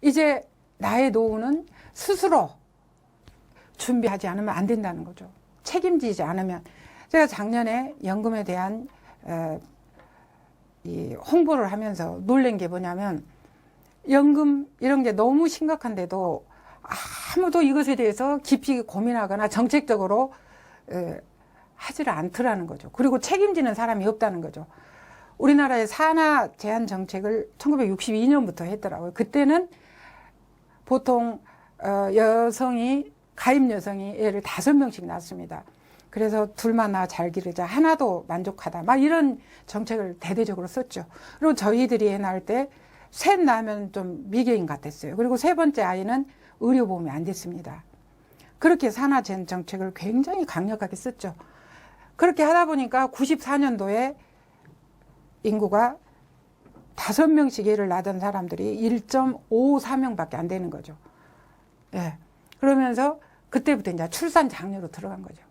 이제 나의 노후는 스스로 준비하지 않으면 안 된다는 거죠. 책임지지 않으면. 제가 작년에 연금에 대한 이 홍보를 하면서 놀란 게 뭐냐면, 연금 이런 게 너무 심각한데도 아무도 이것에 대해서 깊이 고민하거나 정책적으로 하지를 않더라는 거죠. 그리고 책임지는 사람이 없다는 거죠. 우리나라의 산하 제한 정책을 1962년부터 했더라고요. 그때는 보통 여성이, 가입 여성이 애를 5명씩 낳습니다. 그래서 둘만 낳아 잘 기르자, 하나도 만족하다, 막 이런 정책을 대대적으로 썼죠. 그리고 저희들이 애 낳을 때 셋 낳으면 좀 미개인 같았어요. 그리고 세 번째 아이는 의료보험이 안 됐습니다. 그렇게 산하 제한 정책을 굉장히 강력하게 썼죠. 그렇게 하다 보니까 94년도에 인구가 5명씩 애를 낳던 사람들이 1.54명밖에 안 되는 거죠. 예. 그러면서 그때부터 이제 출산 장려로 들어간 거죠.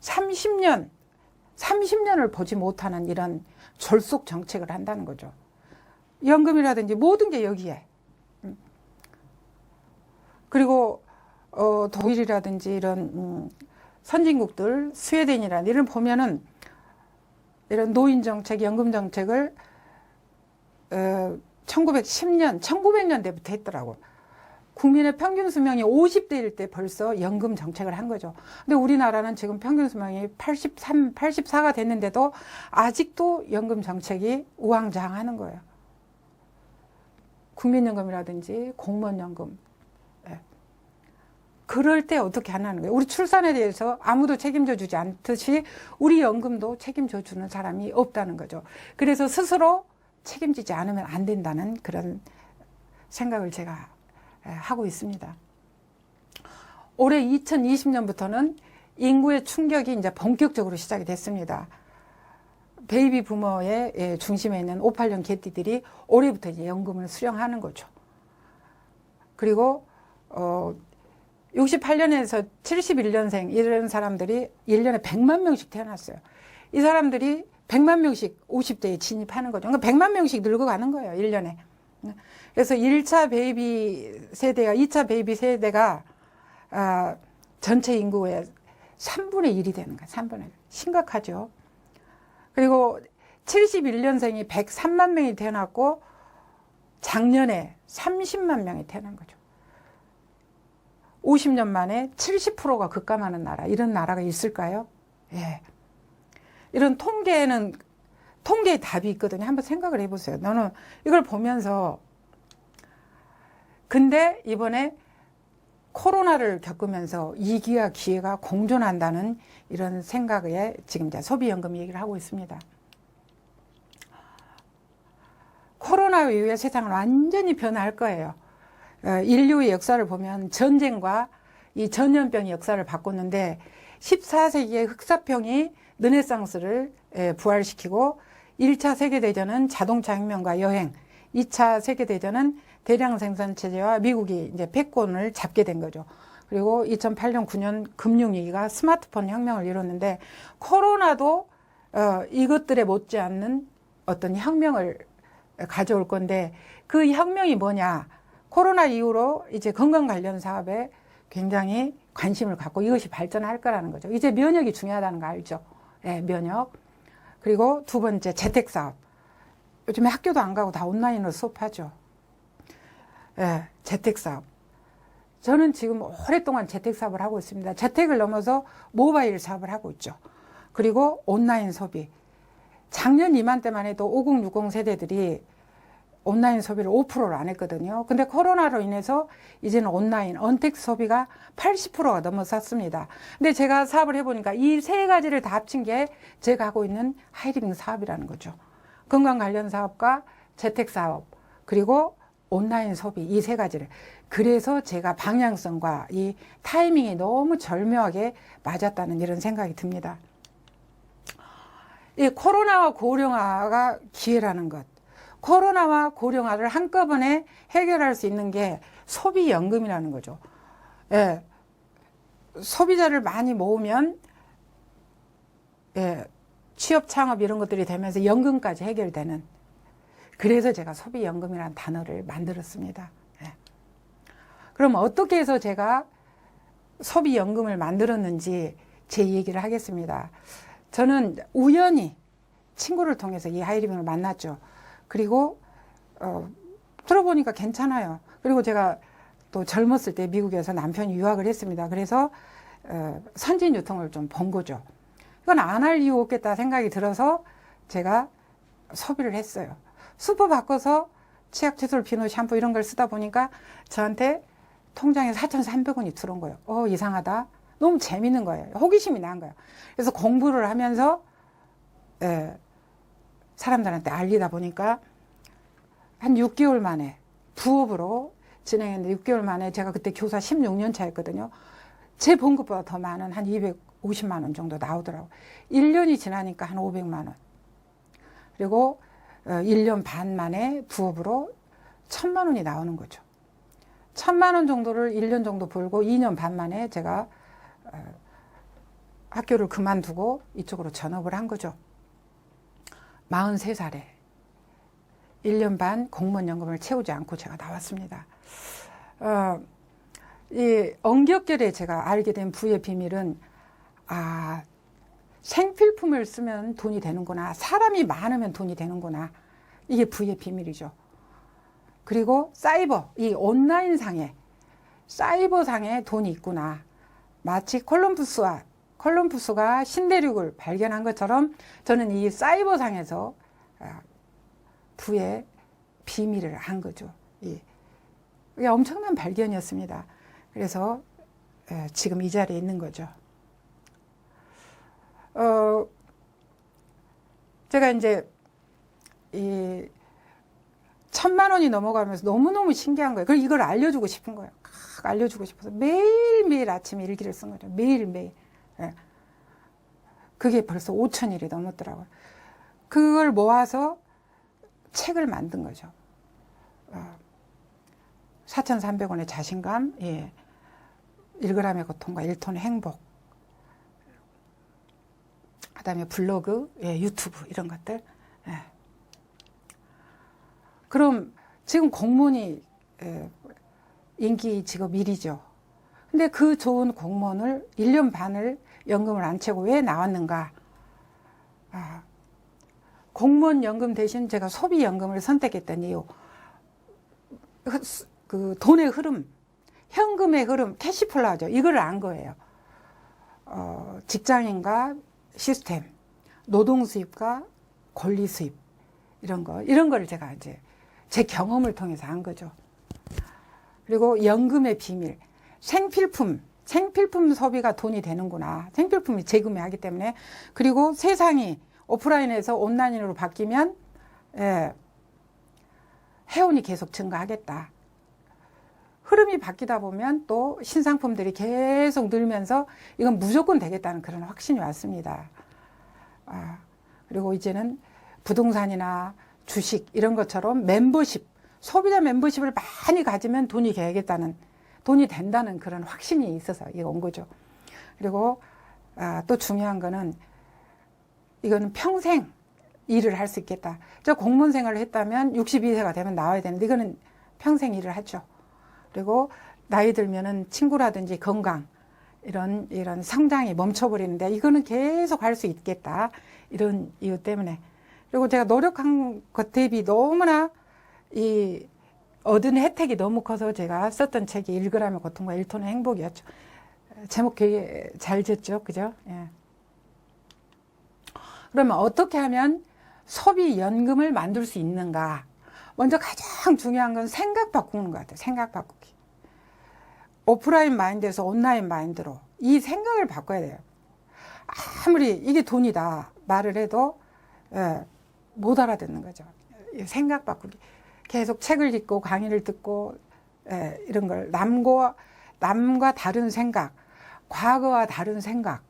30년을 보지 못하는 이런 졸속 정책을 한다는 거죠. 연금이라든지 모든 게 여기에. 그리고 독일이라든지 이런 선진국들, 스웨덴이라든지 이런 보면은 이런 노인 정책, 연금 정책을 1910년, 1900년대부터 했더라고. 국민의 평균 수명이 50대일 때 벌써 연금 정책을 한 거죠. 근데 우리나라는 지금 평균 수명이 83, 84가 됐는데도 아직도 연금 정책이 우왕좌왕하는 거예요. 국민연금이라든지 공무원연금. 예. 그럴 때 어떻게 하냐는 거예요. 우리 출산에 대해서 아무도 책임져 주지 않듯이 우리 연금도 책임져 주는 사람이 없다는 거죠. 그래서 스스로 책임지지 않으면 안 된다는 그런 생각을 제가 하고 있습니다. 올해 2020년부터는 인구의 충격이 이제 본격적으로 시작이 됐습니다. 베이비 부머의 중심에 있는 58년 개띠들이 올해부터 이제 연금을 수령하는 거죠. 그리고 68년에서 71년생 이런 사람들이 1년에 100만 명씩 태어났어요. 이 사람들이 100만 명씩 50대에 진입하는 거죠. 그러니까 100만 명씩 늙어가는 거예요, 1년에. 그래서 1차 베이비 세대가, 2차 베이비 세대가 전체 인구의 3분의 1이 되는 거예요. 3분의 1. 심각하죠. 그리고 71년생이 103만 명이 태어났고 작년에 30만 명이 태어난 거죠. 50년 만에 70%가 급감하는 나라, 이런 나라가 있을까요? 예. 이런 통계의 답이 있거든요. 한번 생각을 해보세요. 너는 이걸 보면서, 근데 이번에 코로나를 겪으면서 위기와 기회가 공존한다는 이런 생각에 지금 이제 소비연금 얘기를 하고 있습니다. 코로나 이후에 세상은 완전히 변할 거예요. 인류의 역사를 보면 전쟁과 이 전염병이 역사를 바꿨는데 14세기의 흑사병이 르네상스를 부활시키고 1차 세계대전은 자동차 혁명과 여행, 2차 세계대전은 대량 생산 체제와 미국이 이제 패권을 잡게 된 거죠. 그리고 2008년, 9년 금융위기가 스마트폰 혁명을 이뤘는데 코로나도 이것들에 못지않는 어떤 혁명을 가져올 건데 그 혁명이 뭐냐? 코로나 이후로 이제 건강 관련 사업에 굉장히 관심을 갖고 이것이 발전할 거라는 거죠. 이제 면역이 중요하다는 거 알죠? 예, 면역. 그리고 두 번째 재택사업. 요즘에 학교도 안 가고 다 온라인으로 수업하죠. 예, 재택사업. 저는 지금 오랫동안 재택사업을 하고 있습니다. 재택을 넘어서 모바일 사업을 하고 있죠. 그리고 온라인 소비. 작년 이맘때만 해도 50, 60 세대들이 온라인 소비를 5%를 안 했거든요. 근데 코로나로 인해서 이제는 온라인, 언택 소비가 80%가 넘어섰습니다. 근데 제가 사업을 해보니까 이 세 가지를 다 합친 게 제가 하고 있는 하이리빙 사업이라는 거죠. 건강 관련 사업과 재택 사업, 그리고 온라인 소비, 이 세 가지를. 그래서 제가 방향성과 이 타이밍이 너무 절묘하게 맞았다는 이런 생각이 듭니다. 이 코로나와 고령화가 기회라는 것. 코로나와 고령화를 한꺼번에 해결할 수 있는 게 소비연금이라는 거죠. 예. 소비자를 많이 모으면, 예, 취업, 창업 이런 것들이 되면서 연금까지 해결되는. 그래서 제가 소비연금이라는 단어를 만들었습니다. 예. 그럼 어떻게 해서 제가 소비연금을 만들었는지 제 얘기를 하겠습니다. 저는 우연히 친구를 통해서 이 하이리빙을 만났죠. 그리고 들어보니까 괜찮아요. 그리고 제가 또 젊었을 때 미국에서 남편이 유학을 했습니다. 그래서 선진 유통을 좀 본 거죠. 이건 안 할 이유 없겠다 생각이 들어서 제가 소비를 했어요. 수프 바꿔서 치약, 칫솔, 비누, 샴푸 이런 걸 쓰다 보니까 저한테 통장에 4,300원이 들어온 거예요. 이상하다. 너무 재밌는 거예요. 호기심이 난 거예요. 그래서 공부를 하면서 사람들한테 알리다 보니까 한 6개월 만에 부업으로 진행했는데 6개월 만에 제가 그때 교사 16년 차였거든요. 제 본 것보다 더 많은 한 250만 원 정도 나오더라고요. 1년이 지나니까 한 500만 원. 그리고 1년 반 만에 부업으로 1,000만 원이 나오는 거죠. 1,000만 원 정도를 1년 정도 벌고 2년 반 만에 제가 학교를 그만두고 이쪽으로 전업을 한 거죠. 43살에 1년 반 공무원연금을 채우지 않고 제가 나왔습니다. 이 엉겹결에 제가 알게 된 부의 비밀은 생필품을 쓰면 돈이 되는구나. 사람이 많으면 돈이 되는구나. 이게 부의 비밀이죠. 그리고 사이버, 이 온라인상에 사이버상에 돈이 있구나. 마치 콜럼부스가 신대륙을 발견한 것처럼 저는 이 사이버상에서 부의 비밀을 한 거죠. 이게 엄청난 발견이었습니다. 그래서 지금 이 자리에 있는 거죠. 제가 이제 이 1,000만 원이 넘어가면서 너무너무 신기한 거예요. 그리고 이걸 알려주고 싶은 거예요. 알려주고 싶어서 매일매일 아침에 일기를 쓴 거죠. 매일매일. 그게 벌써 5,000일이 넘었더라고요. 그걸 모아서 책을 만든 거죠. 4,300원의 자신감, 1g의 고통과 1톤의 행복, 그 다음에 블로그, 유튜브 이런 것들. 그럼 지금 공무원이 인기 직업 1위죠. 근데 그 좋은 공무원을 1년 반을 연금을 안 채고 왜 나왔는가? 공무원 연금 대신 제가 소비 연금을 선택했던 이유, 그 돈의 흐름, 현금의 흐름, 캐시플로우죠. 이걸 안 거예요. 직장인과 시스템, 노동 수입과 권리 수입 이런 거를 제가 이제 제 경험을 통해서 한 거죠. 그리고 연금의 비밀, 생필품 소비가 돈이 되는구나. 생필품이 재구매하기 때문에. 그리고 세상이 오프라인에서 온라인으로 바뀌면 회원이 계속 증가하겠다. 흐름이 바뀌다 보면 또 신상품들이 계속 늘면서 이건 무조건 되겠다는 그런 확신이 왔습니다. 그리고 이제는 부동산이나 주식 이런 것처럼 멤버십, 소비자 멤버십을 많이 가지면 돈이 된다는 그런 확신이 있어서 이게 온 거죠. 그리고 또 중요한 거는 이거는 평생 일을 할 수 있겠다. 저 공무원 생활을 했다면 62세가 되면 나와야 되는데 이거는 평생 일을 하죠. 그리고 나이 들면은 친구라든지 건강 이런 성장이 멈춰버리는데 이거는 계속 할 수 있겠다. 이런 이유 때문에. 그리고 제가 노력한 것 대비 너무나 얻은 혜택이 너무 커서 제가 썼던 책이 1g의 고통과 1톤의 행복이었죠. 제목 되게 잘 지었죠. 그죠? 그러면 어떻게 하면 소비연금을 만들 수 있는가? 먼저 가장 중요한 건 생각 바꾸는 것 같아요. 생각 바꾸기. 오프라인 마인드에서 온라인 마인드로 이 생각을 바꿔야 돼요. 아무리 이게 돈이다 말을 해도 못 알아듣는 거죠. 생각 바꾸기. 계속 책을 읽고 강의를 듣고 이런 걸 남과 다른 생각, 과거와 다른 생각,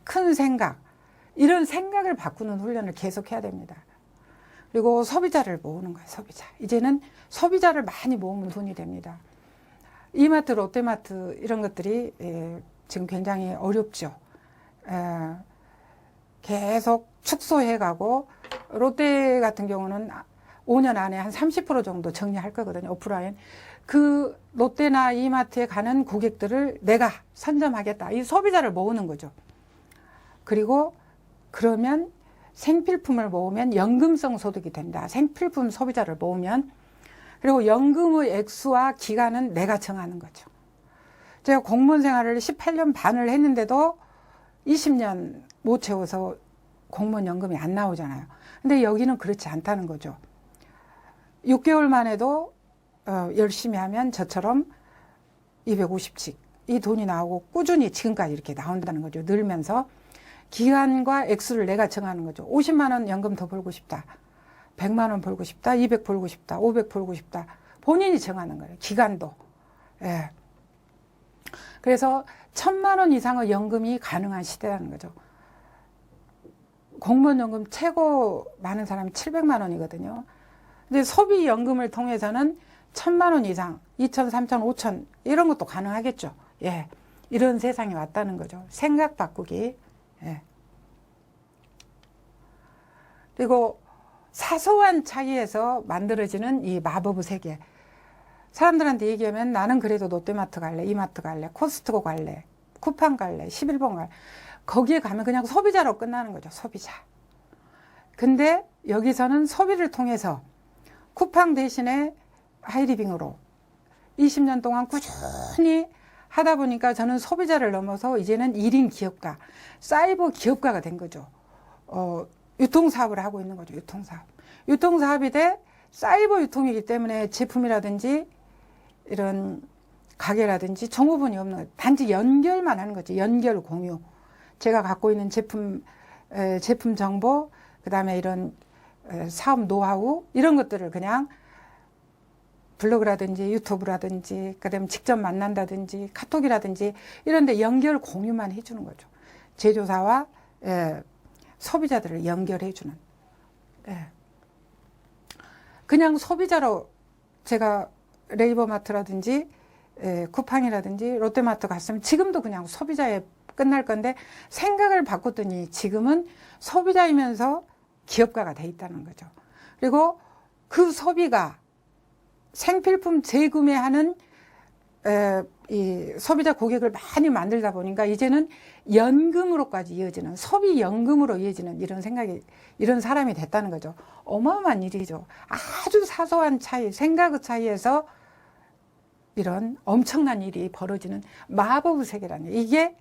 큰 생각 이런 생각을 바꾸는 훈련을 계속 해야 됩니다. 그리고 소비자를 모으는 거예요. 소비자. 이제는 소비자를 많이 모으면 돈이 됩니다. 이마트, 롯데마트 이런 것들이 지금 굉장히 어렵죠. 계속 축소해가고 롯데 같은 경우는 5년 안에 한 30% 정도 정리할 거거든요. 오프라인. 그 롯데나 이마트에 가는 고객들을 내가 선점하겠다. 이 소비자를 모으는 거죠. 그리고 그러면 생필품을 모으면 연금성 소득이 된다. 생필품 소비자를 모으면. 그리고 연금의 액수와 기간은 내가 정하는 거죠. 제가 공무원 생활을 18년 반을 했는데도 20년 못 채워서 공무원 연금이 안 나오잖아요. 근데 여기는 그렇지 않다는 거죠. 6개월만 해도 열심히 하면 저처럼 250씩 이 돈이 나오고 꾸준히 지금까지 이렇게 나온다는 거죠. 늘면서 기간과 액수를 내가 정하는 거죠. 50만 원 연금 더 벌고 싶다. 100만 원 벌고 싶다. 200 벌고 싶다. 500 벌고 싶다. 본인이 정하는 거예요. 기간도. 예. 그래서 1000만 원 이상의 연금이 가능한 시대라는 거죠. 공무원 연금 최고 많은 사람이 700만 원이거든요. 근데 소비 연금을 통해서는 1000만 원 이상, 2000, 3000, 5000 이런 것도 가능하겠죠. 예. 이런 세상이 왔다는 거죠. 생각 바꾸기. 예. 그리고 사소한 차이에서 만들어지는 이 마법의 세계. 사람들한테 얘기하면 나는 그래도 롯데마트 갈래, 이마트 갈래, 코스트코 갈래, 쿠팡 갈래, 11번 갈래. 거기에 가면 그냥 소비자로 끝나는 거죠. 소비자. 근데 여기서는 소비를 통해서 쿠팡 대신에 하이리빙으로 20년 동안 꾸준히 하다 보니까 저는 소비자를 넘어서 이제는 1인 기업가, 사이버 기업가가 된 거죠. 유통사업을 하고 있는 거죠. 유통사업. 유통사업이 돼 사이버 유통이기 때문에 제품이라든지 이런 가게라든지 종업원이 없는 거죠. 단지 연결만 하는 거죠. 연결 공유. 제가 갖고 있는 제품 정보, 그 다음에 이런 사업 노하우, 이런 것들을 그냥 블로그라든지 유튜브라든지, 그 다음에 직접 만난다든지, 카톡이라든지, 이런 데 연결 공유만 해주는 거죠. 제조사와 소비자들을 연결해주는. 그냥 소비자로 제가 네이버마트라든지 쿠팡이라든지 롯데마트 갔으면 지금도 그냥 소비자에 끝날 건데 생각을 바꿨더니 지금은 소비자이면서 기업가가 돼 있다는 거죠. 그리고 그 소비가 생필품 재구매하는 이 소비자 고객을 많이 만들다 보니까 이제는 연금으로까지 이어지는, 소비 연금으로 이어지는 이런 생각이, 이런 사람이 됐다는 거죠. 어마어마한 일이죠. 아주 사소한 차이, 생각의 차이에서 이런 엄청난 일이 벌어지는 마법의 세계라는, 이게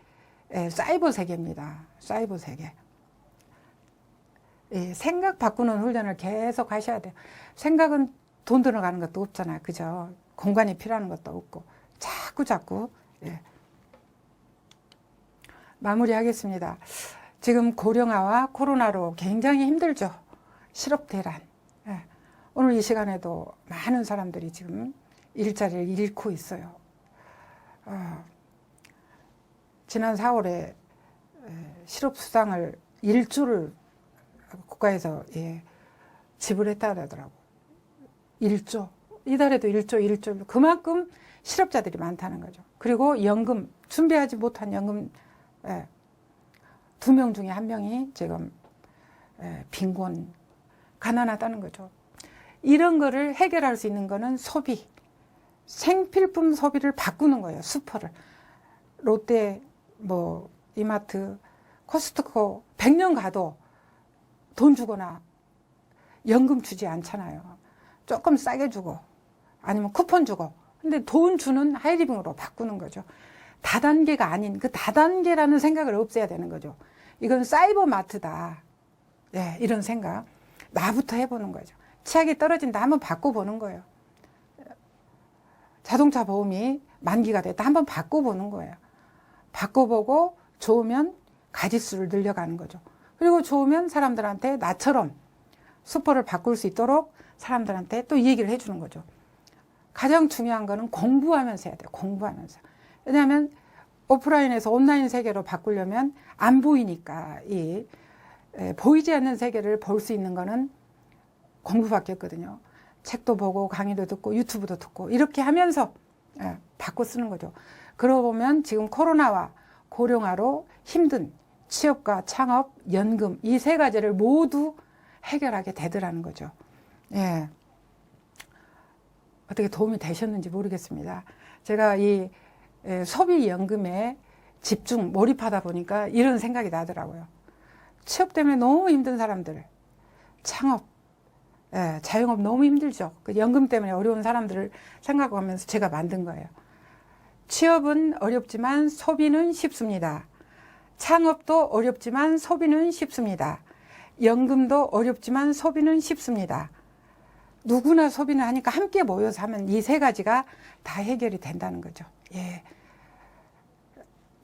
사이버 세계입니다. 사이버 세계. 생각 바꾸는 훈련을 계속 하셔야 돼요. 생각은 돈 들어가는 것도 없잖아요. 그죠? 공간이 필요한 것도 없고. 자꾸. 예. 마무리하겠습니다. 지금 고령화와 코로나로 굉장히 힘들죠. 실업대란. 예. 오늘 이 시간에도 많은 사람들이 지금 일자리를 잃고 있어요. 지난 4월에 실업수당을 1조를 국가에서 지불했다 그러더라고요. 1조. 이달에도 1조. 그만큼 실업자들이 많다는 거죠. 그리고 연금, 준비하지 못한 연금 2명 중에 1명이 지금 빈곤, 가난하다는 거죠. 이런 거를 해결할 수 있는 거는 소비, 생필품 소비를 바꾸는 거예요. 슈퍼를. 롯데, 이마트, 코스트코 100년 가도 돈 주거나 연금 주지 않잖아요. 조금 싸게 주고 아니면 쿠폰 주고. 근데 돈 주는 하이리빙으로 바꾸는 거죠. 다단계가 아닌 그 다단계라는 생각을 없애야 되는 거죠. 이건 사이버 마트다. 이런 생각. 나부터 해보는 거죠. 치약이 떨어진다. 한번 바꿔보는 거예요. 자동차 보험이 만기가 됐다. 한번 바꿔보는 거예요. 바꿔보고 좋으면 가짓수를 늘려가는 거죠. 그리고 좋으면 사람들한테 나처럼 슈퍼를 바꿀 수 있도록 사람들한테 또 이 얘기를 해주는 거죠. 가장 중요한 거는 공부하면서 해야 돼요. 공부하면서. 왜냐하면 오프라인에서 온라인 세계로 바꾸려면 안 보이니까 이 보이지 않는 세계를 볼 수 있는 거는 공부밖에 없거든요. 책도 보고 강의도 듣고 유튜브도 듣고 이렇게 하면서 바꿔 쓰는 거죠. 그러고 보면 지금 코로나와 고령화로 힘든 취업과 창업, 연금 이 세 가지를 모두 해결하게 되더라는 거죠. 예, 어떻게 도움이 되셨는지 모르겠습니다. 제가 이 소비연금에 집중, 몰입하다 보니까 이런 생각이 나더라고요. 취업 때문에 너무 힘든 사람들, 창업, 자영업 너무 힘들죠. 그 연금 때문에 어려운 사람들을 생각하면서 제가 만든 거예요. 취업은 어렵지만 소비는 쉽습니다. 창업도 어렵지만 소비는 쉽습니다. 연금도 어렵지만 소비는 쉽습니다. 누구나 소비는 하니까 함께 모여서 하면 이 세 가지가 다 해결이 된다는 거죠. 예.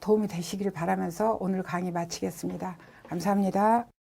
도움이 되시기를 바라면서 오늘 강의 마치겠습니다. 감사합니다.